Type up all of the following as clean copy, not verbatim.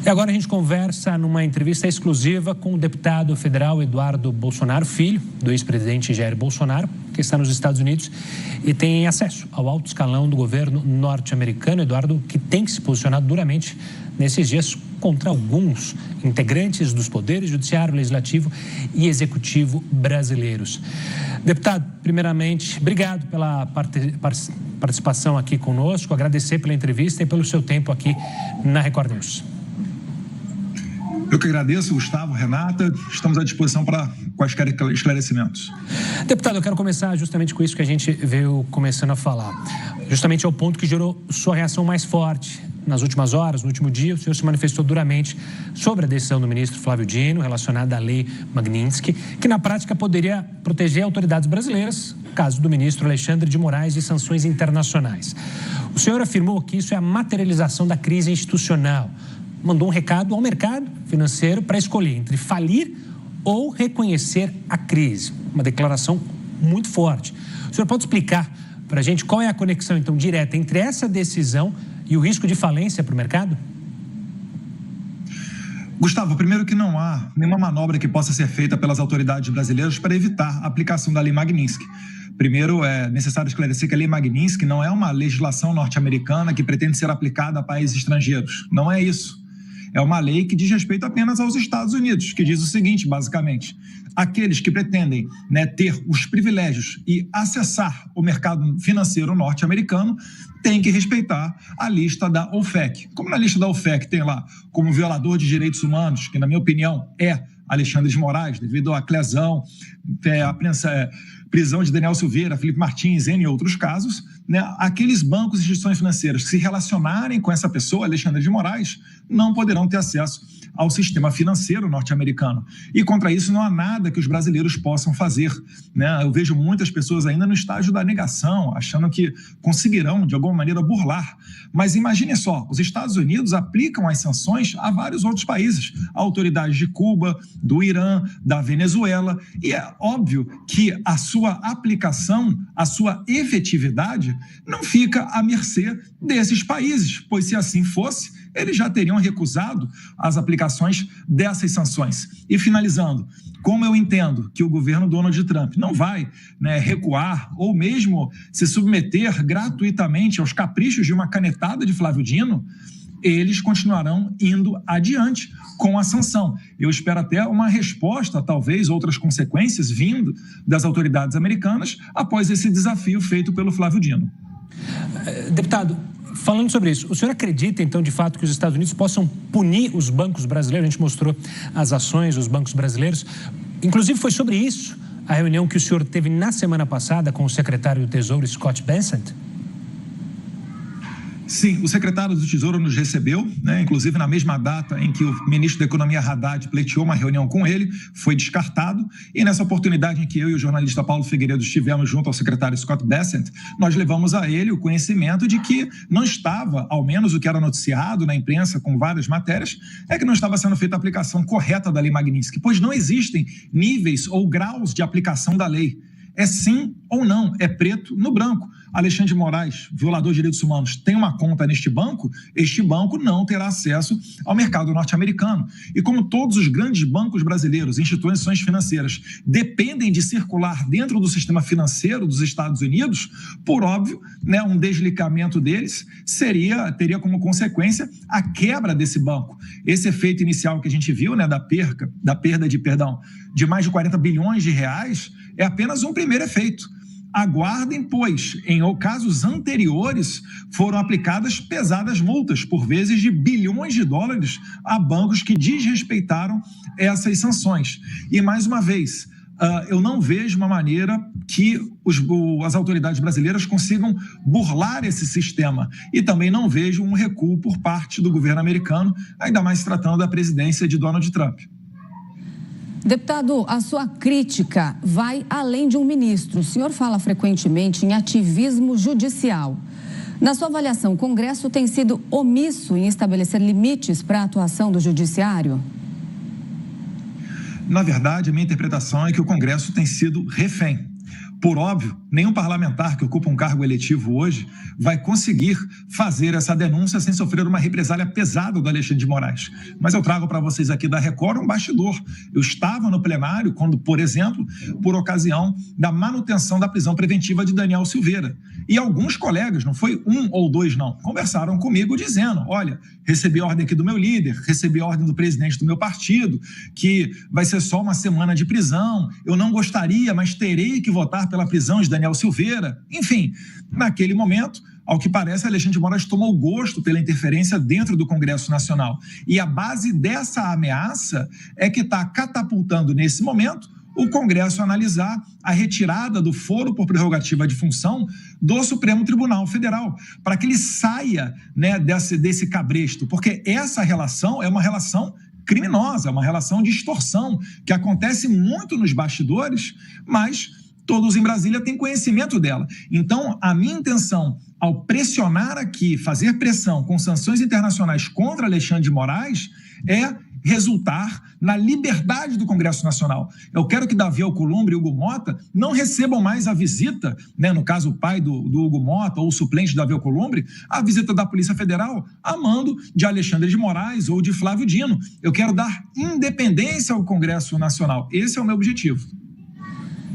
E agora a gente conversa numa entrevista exclusiva com o deputado federal Eduardo Bolsonaro, filho do ex-presidente Jair Bolsonaro, que está nos Estados Unidos e tem acesso ao alto escalão do governo norte-americano. Eduardo, que tem se posicionado duramente nesses dias contra alguns integrantes dos poderes judiciário, legislativo e executivo brasileiros. Deputado, primeiramente, obrigado pela participação aqui conosco, agradecer pela entrevista e pelo seu tempo aqui na Record News. Eu que agradeço, Gustavo, Renata, estamos à disposição para quaisquer esclarecimentos. Deputado, eu quero começar justamente com isso que a gente veio começando a falar. Justamente é o ponto que gerou sua reação mais forte. Nas últimas horas, no último dia, o senhor se manifestou duramente sobre a decisão do ministro Flávio Dino relacionada à lei Magnitsky, que na prática poderia proteger autoridades brasileiras, no caso do ministro Alexandre de Moraes, de sanções internacionais. O senhor afirmou que isso é a materialização da crise institucional. Mandou um recado ao mercado financeiro para escolher entre falir ou reconhecer a crise. Uma declaração muito forte. O senhor pode explicar para a gente qual é a conexão, então, direta entre essa decisão e o risco de falência para o mercado? Gustavo, primeiro que não há nenhuma manobra que possa ser feita pelas autoridades brasileiras para evitar a aplicação da lei Magnitsky. Primeiro, é necessário esclarecer que a lei Magnitsky não é uma legislação norte-americana que pretende ser aplicada a países estrangeiros. Não é isso. É uma lei que diz respeito apenas aos Estados Unidos, que diz o seguinte, basicamente: aqueles que pretendem, ter os privilégios e acessar o mercado financeiro norte-americano têm que respeitar a lista da OFAC. Como na lista da OFAC tem lá como violador de direitos humanos, que na minha opinião é Alexandre de Moraes, devido à lesão, prisão de Daniel Silveira, Felipe Martins, entre outros casos, aqueles bancos e instituições financeiras que se relacionarem com essa pessoa, Alexandre de Moraes, não poderão ter acesso ao sistema financeiro norte-americano. E contra isso não há nada que os brasileiros possam fazer. Eu vejo muitas pessoas ainda no estágio da negação, achando que conseguirão, de alguma maneira, burlar. Mas imagine só, os Estados Unidos aplicam as sanções a vários outros países, autoridades de Cuba, do Irã, da Venezuela, e é óbvio que a sua aplicação, a sua efetividade, não fica à mercê desses países, pois se assim fosse, eles já teriam recusado as aplicações dessas sanções. E finalizando, como eu entendo que o governo Donald Trump não vai recuar ou mesmo se submeter gratuitamente aos caprichos de uma canetada de Flávio Dino, eles continuarão indo adiante com a sanção. Eu espero até uma resposta, talvez outras consequências vindo das autoridades americanas após esse desafio feito pelo Flávio Dino. Deputado, falando sobre isso, o senhor acredita, então, de fato, que os Estados Unidos possam punir os bancos brasileiros? A gente mostrou as ações dos bancos brasileiros. Inclusive, foi sobre isso a reunião que o senhor teve na semana passada com o secretário do Tesouro, Scott Bessent? Sim, o secretário do Tesouro nos recebeu, inclusive na mesma data em que o ministro da Economia, Haddad, pleiteou uma reunião com ele, foi descartado, e nessa oportunidade em que eu e o jornalista Paulo Figueiredo estivemos junto ao secretário Scott Bessent, nós levamos a ele o conhecimento de que não estava, ao menos o que era noticiado na imprensa com várias matérias, é que não estava sendo feita a aplicação correta da lei Magnitsky, pois não existem níveis ou graus de aplicação da lei. É sim ou não, é preto no branco. Alexandre de Moraes, violador de direitos humanos, tem uma conta neste banco, este banco não terá acesso ao mercado norte-americano. E como todos os grandes bancos brasileiros, instituições financeiras, dependem de circular dentro do sistema financeiro dos Estados Unidos, por óbvio, um desligamento deles teria como consequência a quebra desse banco. Esse efeito inicial que a gente viu, da perda de mais de 40 bilhões de reais, é apenas um primeiro efeito. Aguardem, pois, em casos anteriores, foram aplicadas pesadas multas, por vezes de bilhões de dólares, a bancos que desrespeitaram essas sanções. E, mais uma vez, eu não vejo uma maneira que as autoridades brasileiras consigam burlar esse sistema. E também não vejo um recuo por parte do governo americano, ainda mais se tratando da presidência de Donald Trump. Deputado, a sua crítica vai além de um ministro. O senhor fala frequentemente em ativismo judicial. Na sua avaliação, o Congresso tem sido omisso em estabelecer limites para a atuação do Judiciário? Na verdade, a minha interpretação é que o Congresso tem sido refém. Por óbvio, nenhum parlamentar que ocupa um cargo eletivo hoje vai conseguir fazer essa denúncia sem sofrer uma represália pesada do Alexandre de Moraes. Mas eu trago para vocês aqui da Record um bastidor. Eu estava no plenário quando, por exemplo, por ocasião da manutenção da prisão preventiva de Daniel Silveira. E alguns colegas, não foi um ou dois não, conversaram comigo dizendo, olha, recebi ordem aqui do meu líder, recebi ordem do presidente do meu partido, que vai ser só uma semana de prisão, eu não gostaria, mas terei que votar pela prisão de Daniel Silveira. Enfim, naquele momento, ao que parece, Alexandre de Moraes tomou gosto pela interferência dentro do Congresso Nacional. E a base dessa ameaça é que está catapultando, nesse momento, o Congresso a analisar a retirada do foro por prerrogativa de função do Supremo Tribunal Federal, para que ele saia, né, desse cabresto, porque essa relação é uma relação criminosa, é uma relação de extorsão, que acontece muito nos bastidores, mas todos em Brasília têm conhecimento dela. Então, a minha intenção, ao pressionar aqui, fazer pressão com sanções internacionais contra Alexandre de Moraes, é resultar na liberdade do Congresso Nacional. Eu quero que Davi Alcolumbre e Hugo Mota não recebam mais a visita, né, no caso o pai do Hugo Mota ou o suplente de Davi Alcolumbre, a visita da Polícia Federal a mando de Alexandre de Moraes ou de Flávio Dino. Eu quero dar independência ao Congresso Nacional. Esse é o meu objetivo.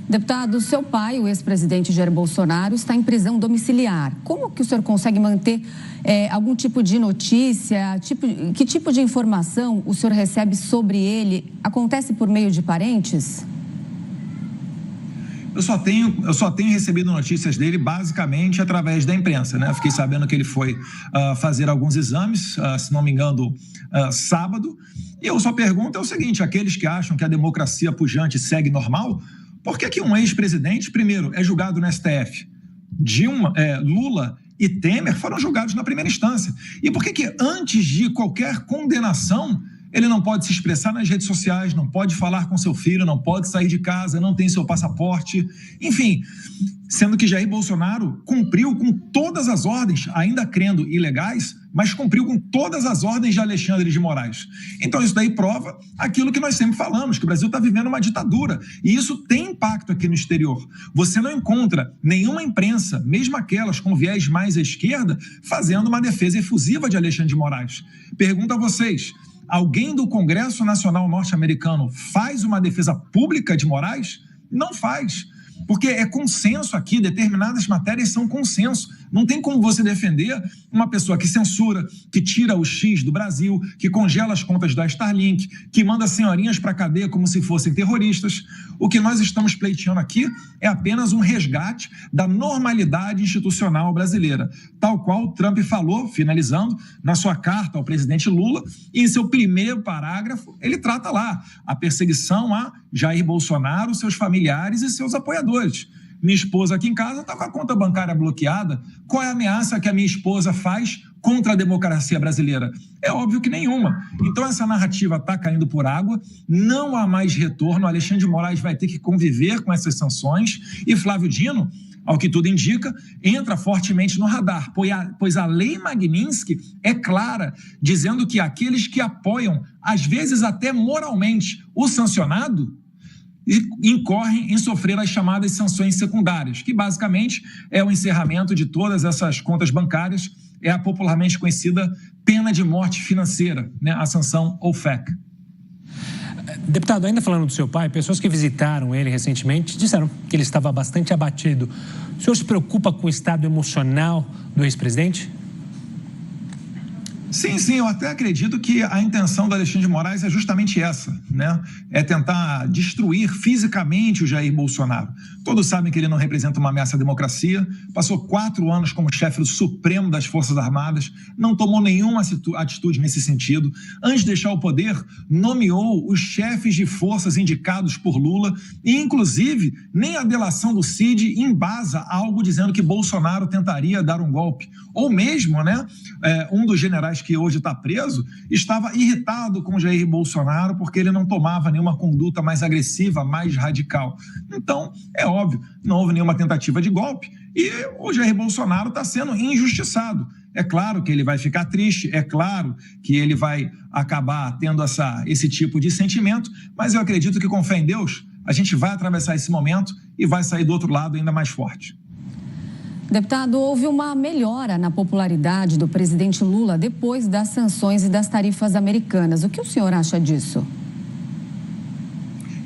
Deputado, seu pai, o ex-presidente Jair Bolsonaro, está em prisão domiciliar. Como que o senhor consegue manter algum tipo de notícia? Que tipo de informação o senhor recebe sobre ele? Acontece por meio de parentes? Eu só tenho recebido notícias dele basicamente através da imprensa, né? Fiquei sabendo que ele foi fazer alguns exames, se não me engano, sábado. E eu só pergunto o seguinte, aqueles que acham que a democracia pujante segue normal, por que um ex-presidente, primeiro, é julgado no STF? Lula e Temer foram julgados na primeira instância. E por que antes de qualquer condenação, ele não pode se expressar nas redes sociais, não pode falar com seu filho, não pode sair de casa, não tem seu passaporte, enfim, sendo que Jair Bolsonaro cumpriu com todas as ordens, ainda crendo ilegais, mas cumpriu com todas as ordens de Alexandre de Moraes. Então isso daí prova aquilo que nós sempre falamos, que o Brasil está vivendo uma ditadura, e isso tem impacto aqui no exterior. Você não encontra nenhuma imprensa, mesmo aquelas com viés mais à esquerda, fazendo uma defesa efusiva de Alexandre de Moraes. Pergunto a vocês, alguém do Congresso Nacional norte-americano faz uma defesa pública de Moraes? Não faz. Porque é consenso aqui, determinadas matérias são consenso. Não tem como você defender uma pessoa que censura, que tira o X do Brasil, que congela as contas da Starlink, que manda senhorinhas para a cadeia como se fossem terroristas. O que nós estamos pleiteando aqui é apenas um resgate da normalidade institucional brasileira, tal qual Trump falou, finalizando, na sua carta ao presidente Lula, e em seu primeiro parágrafo, ele trata lá a perseguição a Jair Bolsonaro, seus familiares e seus apoiadores. Minha esposa aqui em casa está com a conta bancária bloqueada. Qual é a ameaça que a minha esposa faz contra a democracia brasileira? É óbvio que nenhuma. Então essa narrativa está caindo por água, não há mais retorno. Alexandre de Moraes vai ter que conviver com essas sanções e Flávio Dino, ao que tudo indica, entra fortemente no radar, pois a lei Magnitsky é clara, dizendo que aqueles que apoiam, às vezes até moralmente, o sancionado, incorrem em sofrer as chamadas sanções secundárias, que basicamente é o encerramento de todas essas contas bancárias, é a popularmente conhecida pena de morte financeira, né? A sanção OFAC. Deputado, ainda falando do seu pai, pessoas que visitaram ele recentemente disseram que ele estava bastante abatido. O senhor se preocupa com o estado emocional do ex-presidente? Sim, eu até acredito que a intenção do Alexandre de Moraes é justamente essa, né? É tentar destruir fisicamente o Jair Bolsonaro. Todos sabem que ele não representa uma ameaça à democracia, passou 4 anos como chefe do Supremo das Forças Armadas, não tomou nenhuma atitude nesse sentido. Antes de deixar o poder, nomeou os chefes de forças indicados por Lula e, inclusive, nem a delação do Cid embasa algo dizendo que Bolsonaro tentaria dar um golpe. Ou mesmo, né, um dos generais que hoje está preso, estava irritado com Jair Bolsonaro porque ele não tomava nenhuma conduta mais agressiva, mais radical. Então, é óbvio, não houve nenhuma tentativa de golpe e o Jair Bolsonaro está sendo injustiçado. É claro que ele vai ficar triste, é claro que ele vai acabar tendo esse tipo de sentimento, mas eu acredito que, com fé em Deus, a gente vai atravessar esse momento e vai sair do outro lado ainda mais forte. Deputado, houve uma melhora na popularidade do presidente Lula depois das sanções e das tarifas americanas. O que o senhor acha disso?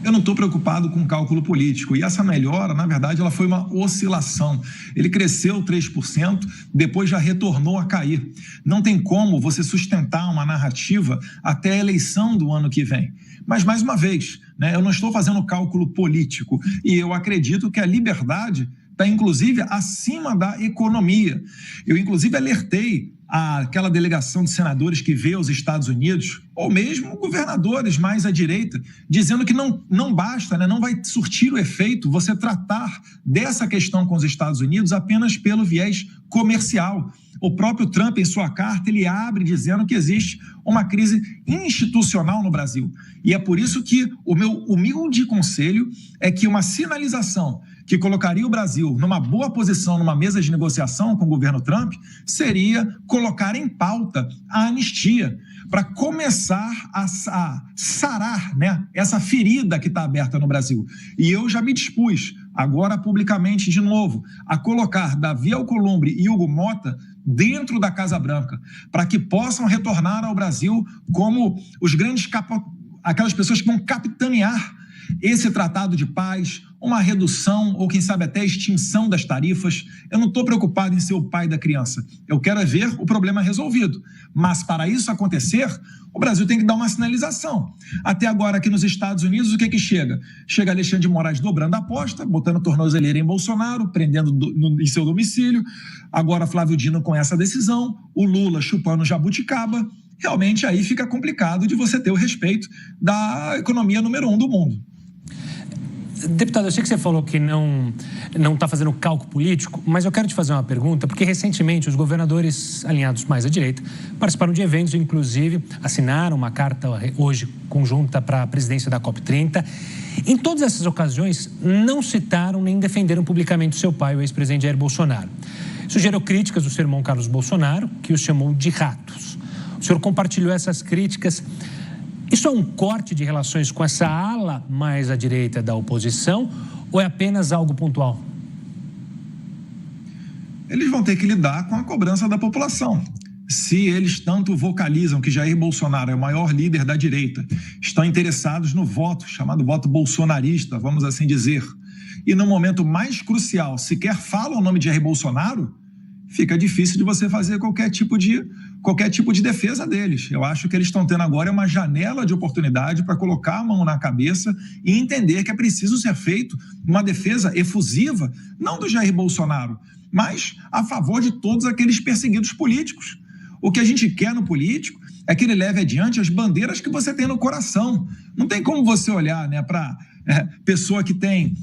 Eu não estou preocupado com cálculo político. E essa melhora, na verdade, ela foi uma oscilação. Ele cresceu 3%, depois já retornou a cair. Não tem como você sustentar uma narrativa até a eleição do ano que vem. Mas, mais uma vez, né, eu não estou fazendo cálculo político. E eu acredito que a liberdade está, inclusive, acima da economia. Eu, inclusive, alertei aquela delegação de senadores que veio aos Estados Unidos, ou mesmo governadores mais à direita, dizendo que não basta, né, não vai surtir o efeito você tratar dessa questão com os Estados Unidos apenas pelo viés comercial. O próprio Trump, em sua carta, ele abre dizendo que existe uma crise institucional no Brasil. E é por isso que o meu humilde conselho é que uma sinalização que colocaria o Brasil numa boa posição numa mesa de negociação com o governo Trump seria colocar em pauta a anistia, para começar a sarar, né, essa ferida que está aberta no Brasil. E eu já me dispus, agora publicamente de novo, a colocar Davi Alcolumbre e Hugo Mota dentro da Casa Branca, para que possam retornar ao Brasil como os grandes aquelas pessoas que vão capitanear esse tratado de paz, uma redução ou, quem sabe, até extinção das tarifas. Eu não estou preocupado em ser o pai da criança. Eu quero ver o problema resolvido. Mas, para isso acontecer, o Brasil tem que dar uma sinalização. Até agora, aqui nos Estados Unidos, o que é que chega? Chega Alexandre de Moraes dobrando a aposta, botando tornozeleira em Bolsonaro, prendendo em seu domicílio. Agora, Flávio Dino com essa decisão, o Lula chupando jabuticaba. Realmente, aí fica complicado de você ter o respeito da economia número 1 do mundo. Deputado, eu sei que você falou que não está fazendo cálculo político, mas eu quero te fazer uma pergunta, porque recentemente os governadores alinhados mais à direita participaram de eventos, inclusive assinaram uma carta hoje conjunta para a presidência da COP30. Em todas essas ocasiões, não citaram nem defenderam publicamente o seu pai, o ex-presidente Jair Bolsonaro. Isso gerou críticas do seu irmão Carlos Bolsonaro, que os chamou de ratos. O senhor compartilhou essas críticas. Isso é um corte de relações com essa ala mais à direita da oposição ou é apenas algo pontual? Eles vão ter que lidar com a cobrança da população. Se eles tanto vocalizam que Jair Bolsonaro é o maior líder da direita, estão interessados no voto, chamado voto bolsonarista, vamos assim dizer, e no momento mais crucial sequer falam o nome de Jair Bolsonaro, fica difícil de você fazer qualquer tipo de defesa deles. Eu acho que eles estão tendo agora uma janela de oportunidade para colocar a mão na cabeça e entender que é preciso ser feito uma defesa efusiva, não do Jair Bolsonaro, mas a favor de todos aqueles perseguidos políticos. O que a gente quer no político é que ele leve adiante as bandeiras que você tem no coração. Não tem como você olhar, né, para pessoa que tem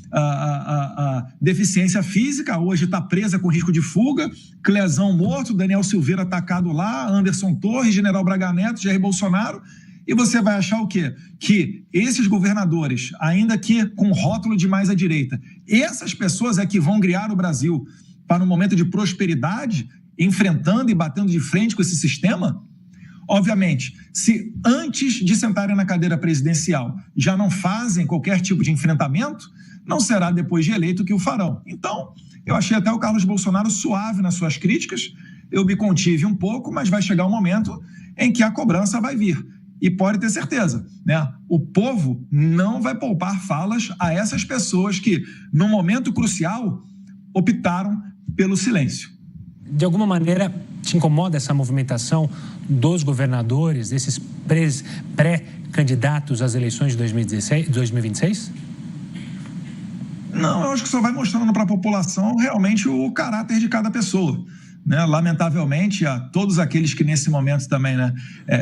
deficiência física, hoje está presa com risco de fuga, Clezão morto, Daniel Silveira atacado lá, Anderson Torres, General Braga Neto, Jair Bolsonaro, e você vai achar o quê? Que esses governadores, ainda que com rótulo de mais à direita, essas pessoas é que vão guiar o Brasil para um momento de prosperidade, enfrentando e batendo de frente com esse sistema? Obviamente, se antes de sentarem na cadeira presidencial já não fazem qualquer tipo de enfrentamento, não será depois de eleito que o farão. Então, eu achei até o Carlos Bolsonaro suave nas suas críticas, eu me contive um pouco, mas vai chegar um momento em que a cobrança vai vir. E pode ter certeza, né? O povo não vai poupar falas a essas pessoas que, num momento crucial, optaram pelo silêncio. De alguma maneira, te incomoda essa movimentação dos governadores, desses pré-candidatos às eleições de 2026? Não, eu acho que só vai mostrando para a população realmente o caráter de cada pessoa, né? Lamentavelmente, a todos aqueles que nesse momento também, né,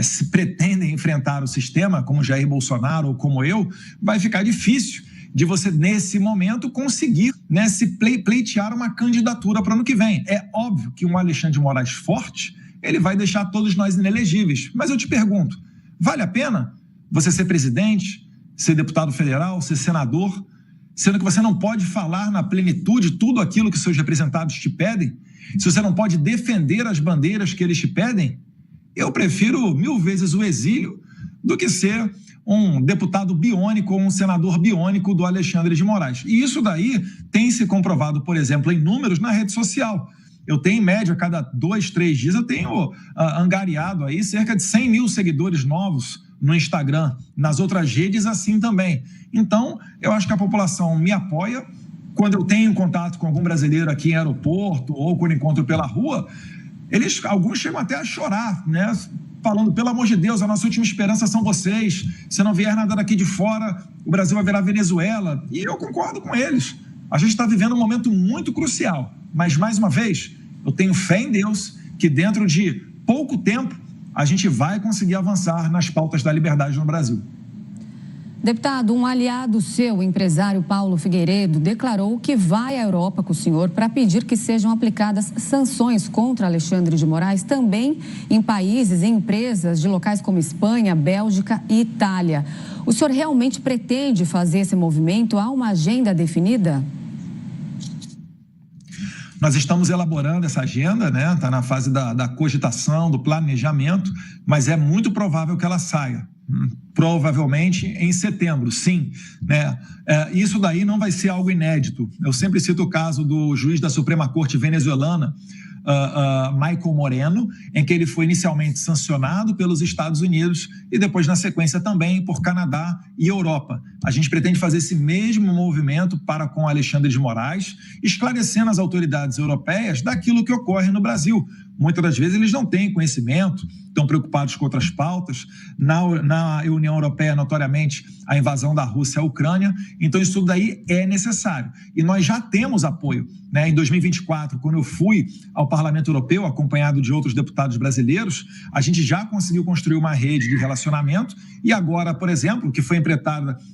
se pretendem enfrentar o sistema, como Jair Bolsonaro ou como eu, vai ficar difícil de você, nesse momento, conseguir, né, se pleitear uma candidatura para o ano que vem. É óbvio que um Alexandre de Moraes forte, ele vai deixar todos nós inelegíveis. Mas eu te pergunto, vale a pena você ser presidente, ser deputado federal, ser senador, sendo que você não pode falar na plenitude tudo aquilo que seus representados te pedem? Se você não pode defender as bandeiras que eles te pedem? Eu prefiro 1000 vezes o exílio do que ser um deputado biônico ou um senador biônico do Alexandre de Moraes. E isso daí tem se comprovado, por exemplo, em números na rede social. Eu tenho, em média, a cada 2, 3 dias, eu tenho angariado aí cerca de 100 mil seguidores novos no Instagram, nas outras redes assim também. Então, eu acho que a população me apoia. Quando eu tenho contato com algum brasileiro aqui em aeroporto ou quando encontro pela rua, alguns chegam até a chorar, né? Falando, pelo amor de Deus, a nossa última esperança são vocês. Se não vier nada daqui de fora, o Brasil vai virar Venezuela. E eu concordo com eles. A gente está vivendo um momento muito crucial. Mas, mais uma vez, eu tenho fé em Deus que dentro de pouco tempo a gente vai conseguir avançar nas pautas da liberdade no Brasil. Deputado, um aliado seu, o empresário Paulo Figueiredo, declarou que vai à Europa com o senhor para pedir que sejam aplicadas sanções contra Alexandre de Moraes, também em países e empresas de locais como Espanha, Bélgica e Itália. O senhor realmente pretende fazer esse movimento? Há uma agenda definida? Nós estamos elaborando essa agenda, né? Está na fase da cogitação, do planejamento, mas é muito provável que ela saia. Provavelmente em setembro, sim, né? Isso daí não vai ser algo inédito. Eu sempre cito o caso do juiz da Suprema Corte venezuelana, Michael Moreno, em que ele foi inicialmente sancionado pelos Estados Unidos e depois, na sequência, também por Canadá e Europa. A gente pretende fazer esse mesmo movimento para com Alexandre de Moraes, esclarecendo as autoridades europeias daquilo que ocorre no Brasil. Muitas das vezes eles não têm conhecimento, estão preocupados com outras pautas. Na União Europeia, notoriamente, a invasão da Rússia à Ucrânia. Então, isso tudo daí é necessário. E nós já temos apoio, né? Em 2024, quando eu fui ao Parlamento Europeu, acompanhado de outros deputados brasileiros, a gente já conseguiu construir uma rede de relacionamento. E agora, por exemplo, que foi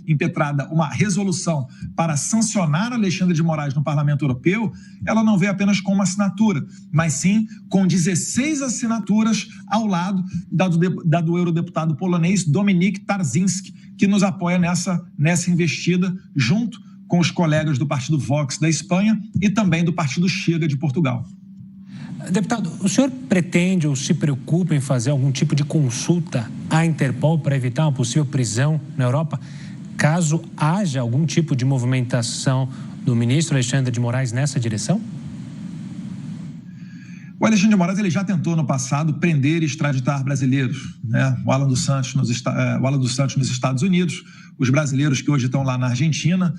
impetrada uma resolução para sancionar Alexandre de Moraes no Parlamento Europeu, ela não veio apenas com uma assinatura, mas sim com 16 assinaturas ao lado da do eurodeputado polonês Dominik Tarczyński, que nos apoia nessa investida, junto com os colegas do Partido Vox da Espanha e também do Partido Chega de Portugal. Deputado, o senhor pretende ou se preocupa em fazer algum tipo de consulta à Interpol para evitar uma possível prisão na Europa, caso haja algum tipo de movimentação do ministro Alexandre de Moraes nessa direção? O Alexandre de Moraes ele já tentou no passado prender e extraditar brasileiros, né? O Alan dos Santos nos Estados Unidos, os brasileiros que hoje estão lá na Argentina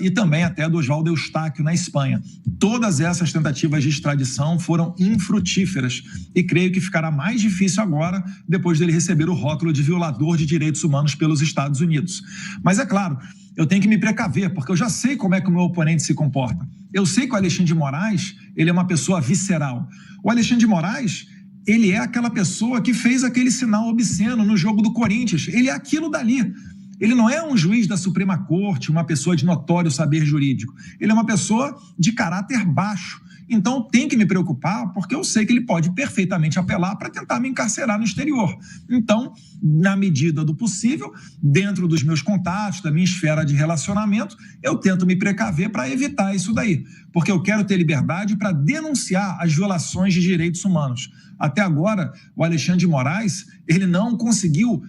e também até do Oswaldo Eustáquio na Espanha. Todas essas tentativas de extradição foram infrutíferas e creio que ficará mais difícil agora, depois dele receber o rótulo de violador de direitos humanos pelos Estados Unidos. Mas é claro, eu tenho que me precaver, porque eu já sei como é que o meu oponente se comporta. Eu sei que o Alexandre de Moraes, ele é uma pessoa visceral. O Alexandre de Moraes, ele é aquela pessoa que fez aquele sinal obsceno no jogo do Corinthians. Ele é aquilo dali. Ele não é um juiz da Suprema Corte, uma pessoa de notório saber jurídico. Ele é uma pessoa de caráter baixo. Então, tem que me preocupar, porque eu sei que ele pode perfeitamente apelar para tentar me encarcerar no exterior. Então, na medida do possível, dentro dos meus contatos, da minha esfera de relacionamento, eu tento me precaver para evitar isso daí. Porque eu quero ter liberdade para denunciar as violações de direitos humanos. Até agora, o Alexandre de Moraes, ele não conseguiu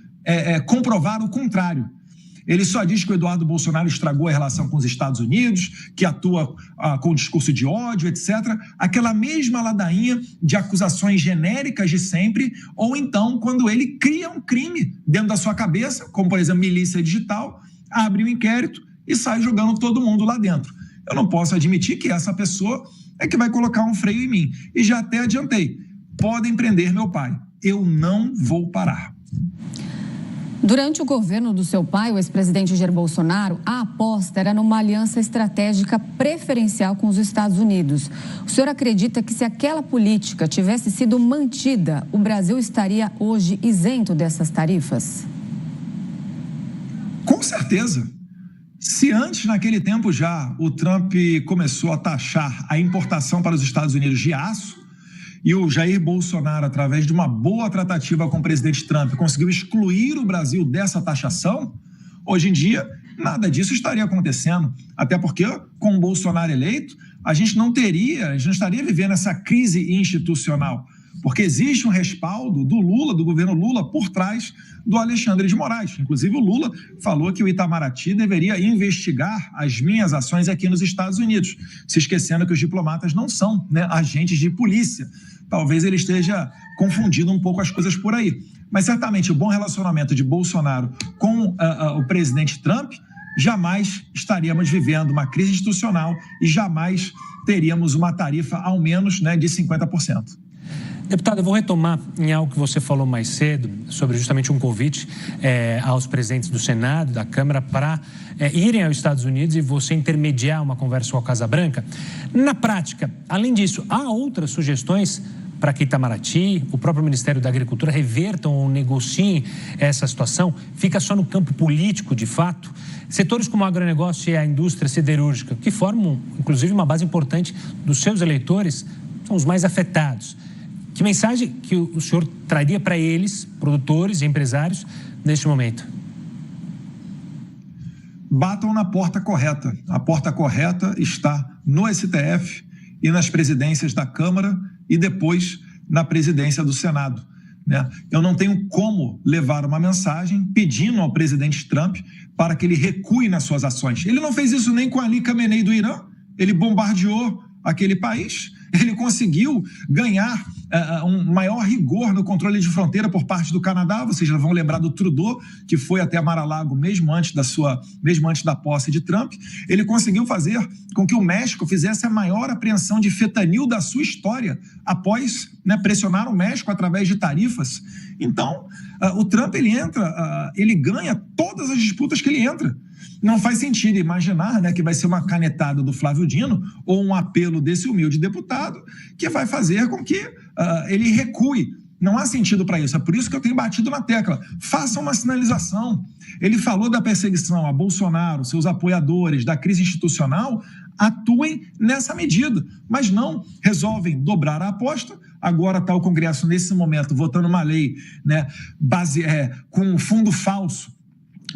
comprovar o contrário. Ele só diz que o Eduardo Bolsonaro estragou a relação com os Estados Unidos, que atua com discurso de ódio, etc. Aquela mesma ladainha de acusações genéricas de sempre, ou então quando ele cria um crime dentro da sua cabeça, como, por exemplo, milícia digital, abre um inquérito e sai jogando todo mundo lá dentro. Eu não posso admitir que essa pessoa é que vai colocar um freio em mim. E já até adiantei, podem prender meu pai, eu não vou parar. Durante o governo do seu pai, o ex-presidente Jair Bolsonaro, a aposta era numa aliança estratégica preferencial com os Estados Unidos. O senhor acredita que se aquela política tivesse sido mantida, o Brasil estaria hoje isento dessas tarifas? Com certeza. Se antes, naquele tempo já, o Trump começou a taxar a importação para os Estados Unidos de aço, e o Jair Bolsonaro, através de uma boa tratativa com o presidente Trump, conseguiu excluir o Brasil dessa taxação, hoje em dia, nada disso estaria acontecendo. Até porque, com o Bolsonaro eleito, a gente não estaria vivendo essa crise institucional. porque existe um respaldo do Lula, do governo Lula, por trás do Alexandre de Moraes. Inclusive, o Lula falou que o Itamaraty deveria investigar as minhas ações aqui nos Estados Unidos, se esquecendo que os diplomatas não são, né, agentes de polícia. Talvez ele esteja confundindo um pouco as coisas por aí. Mas certamente o bom relacionamento de Bolsonaro com o presidente Trump, jamais estaríamos vivendo uma crise institucional e jamais teríamos uma tarifa, ao menos, né, de 50%. Deputado, eu vou retomar em algo que você falou mais cedo, sobre justamente um convite aos presidentes do Senado, da Câmara, para irem aos Estados Unidos e você intermediar uma conversa com a Casa Branca. Na prática, além disso, há outras sugestões para que Itamaraty, o próprio Ministério da Agricultura revertam ou negociem essa situação? Fica só no campo político, de fato? Setores como o agronegócio e a indústria siderúrgica, que formam, inclusive, uma base importante dos seus eleitores, são os mais afetados. Que mensagem que o senhor traria para eles, produtores e empresários, neste momento? Batam na porta correta. A porta correta está no STF e nas presidências da Câmara e depois na presidência do Senado, né? Eu não tenho como levar uma mensagem pedindo ao presidente Trump para que ele recue nas suas ações. Ele não fez isso nem com Ali Khamenei do Irã, ele bombardeou aquele país, ele conseguiu ganhar um maior rigor no controle de fronteira por parte do Canadá. Vocês já vão lembrar do Trudeau, que foi até Mar-a-Lago mesmo antes da posse de Trump. Ele conseguiu fazer com que o México fizesse a maior apreensão de fentanil da sua história, após, né, pressionar o México através de tarifas. Então, o Trump, ele ganha todas as disputas que ele entra. Não faz sentido imaginar, né, que vai ser uma canetada do Flávio Dino ou um apelo desse humilde deputado que vai fazer com que ele recue. Não há sentido para isso. É por isso que eu tenho batido na tecla. Façam uma sinalização. Ele falou da perseguição a Bolsonaro, seus apoiadores, da crise institucional. Atuem nessa medida, mas não resolvem dobrar a aposta. Agora está o Congresso, nesse momento, votando uma lei, né, com um fundo falso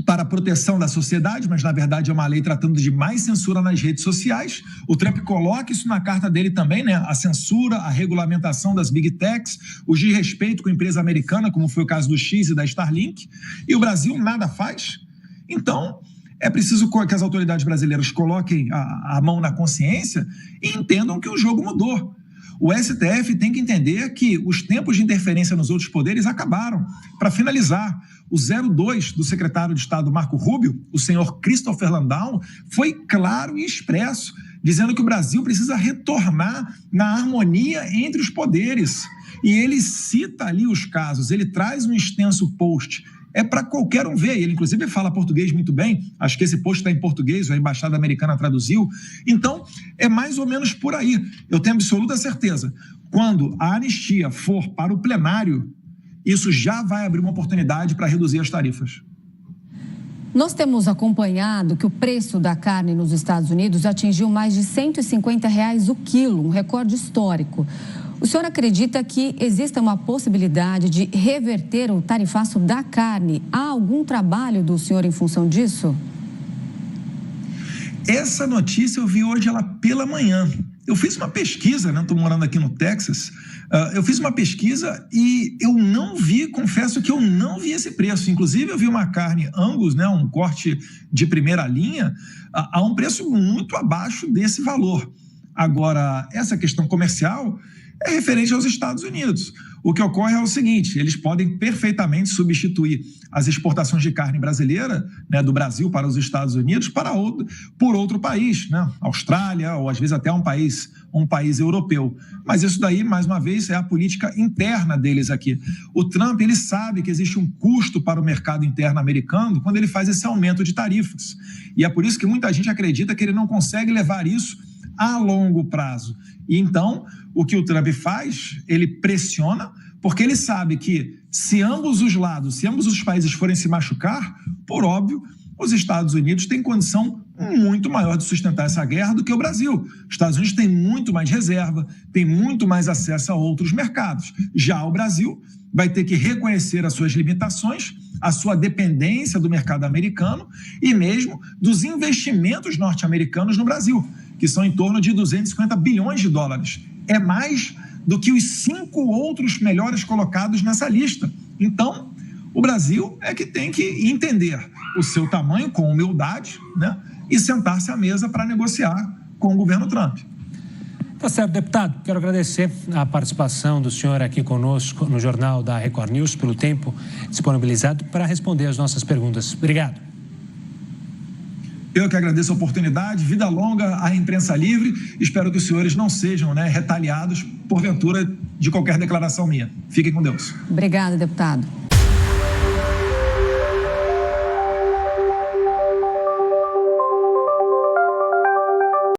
para a proteção da sociedade, mas na verdade é uma lei tratando de mais censura nas redes sociais. O Trump coloca isso na carta dele também, né? A censura, a regulamentação das Big Techs, o desrespeito com a empresa americana, como foi o caso do X e da Starlink, e o Brasil nada faz. Então, é preciso que as autoridades brasileiras coloquem a mão na consciência e entendam que o jogo mudou. O STF tem que entender que os tempos de interferência nos outros poderes acabaram. Para finalizar, o 02 do secretário de Estado Marco Rubio, o senhor Christopher Landau, foi claro e expresso, dizendo que o Brasil precisa retornar na harmonia entre os poderes. E ele cita ali os casos, ele traz um extenso post. É para qualquer um ver. Ele, inclusive, fala português muito bem. Acho que esse post está em português, a Embaixada Americana traduziu. Então, é mais ou menos por aí. Eu tenho absoluta certeza. Quando a anistia for para o plenário, isso já vai abrir uma oportunidade para reduzir as tarifas. Nós temos acompanhado que o preço da carne nos Estados Unidos atingiu mais de R$150 o quilo, um recorde histórico. O senhor acredita que exista uma possibilidade de reverter o tarifaço da carne? Há algum trabalho do senhor em função disso? Essa notícia eu vi hoje ela pela manhã. Eu fiz uma pesquisa, né? Estou morando aqui no Texas. Eu fiz uma pesquisa e eu não vi, confesso que eu não vi esse preço. Inclusive, eu vi uma carne Angus, né? Um corte de primeira linha, a um preço muito abaixo desse valor. Agora, essa questão comercial é referente aos Estados Unidos. O que ocorre é o seguinte: eles podem perfeitamente substituir as exportações de carne brasileira, né, do Brasil para os Estados Unidos, por outro país, né, Austrália, ou às vezes até um país europeu. Mas isso daí, mais uma vez, é a política interna deles aqui. O Trump, ele sabe que existe um custo para o mercado interno americano quando ele faz esse aumento de tarifas. E é por isso que muita gente acredita que ele não consegue levar isso a longo prazo. E então, o que o Trump faz, ele pressiona, porque ele sabe que se ambos os países forem se machucar, por óbvio, os Estados Unidos têm condição muito maior de sustentar essa guerra do que o Brasil. Os Estados Unidos têm muito mais reserva, têm muito mais acesso a outros mercados. Já o Brasil vai ter que reconhecer as suas limitações, a sua dependência do mercado americano e mesmo dos investimentos norte-americanos no Brasil, que são em torno de 250 bilhões de dólares. É mais do que os 5 outros melhores colocados nessa lista. Então, o Brasil é que tem que entender o seu tamanho com humildade, né, e sentar-se à mesa para negociar com o governo Trump. Tá certo, deputado. Quero agradecer a participação do senhor aqui conosco no Jornal da Record News, pelo tempo disponibilizado para responder as nossas perguntas. Obrigado. Eu que agradeço a oportunidade, vida longa à imprensa livre. Espero que os senhores não sejam, retaliados, porventura, de qualquer declaração minha. Fiquem com Deus. Obrigada, deputado.